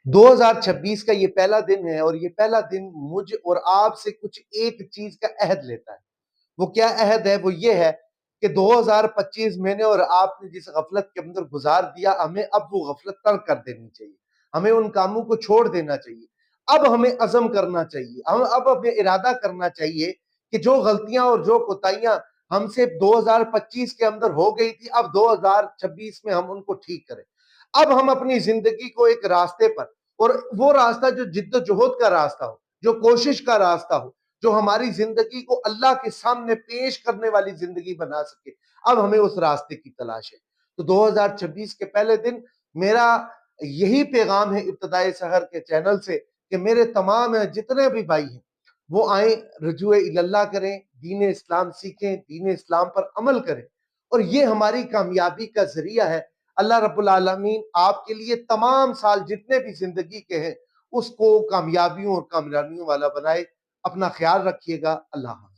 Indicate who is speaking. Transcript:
Speaker 1: 2026 کا یہ پہلا دن ہے، اور یہ پہلا دن مجھ اور آپ سے کچھ ایک چیز کا عہد لیتا ہے۔ وہ کیا عہد ہے؟ وہ یہ ہے کہ 2025 میں نے اور آپ نے جس غفلت کے اندر گزار دیا، ہمیں اب وہ غفلت ترک کر دینی چاہیے، ہمیں ان کاموں کو چھوڑ دینا چاہیے۔ اب ہمیں عزم کرنا چاہیے، اب ہمیں ارادہ کرنا چاہیے کہ جو غلطیاں اور جو کوتاہیاں ہم سے 2025 کے اندر ہو گئی تھی، اب 2026 میں ہم ان کو ٹھیک کریں۔ اب ہم اپنی زندگی کو ایک راستے پر، اور وہ راستہ جو جد و جہد کا راستہ ہو، جو کوشش کا راستہ ہو، جو ہماری زندگی کو اللہ کے سامنے پیش کرنے والی زندگی بنا سکے، اب ہمیں اس راستے کی تلاش ہے۔ تو 2026 کے پہلے دن میرا یہی پیغام ہے ابتدائی سحر کے چینل سے کہ میرے تمام جتنے بھی بھائی ہیں وہ آئیں، رجوع اللہ کریں، دین اسلام سیکھیں، دین اسلام پر عمل کریں، اور یہ ہماری کامیابی کا ذریعہ ہے۔ اللہ رب العالمین آپ کے لیے تمام سال جتنے بھی زندگی کے ہیں اس کو کامیابیوں اور کامیابیوں والا بنائے۔ اپنا خیال رکھیے گا۔ اللہ حافظ۔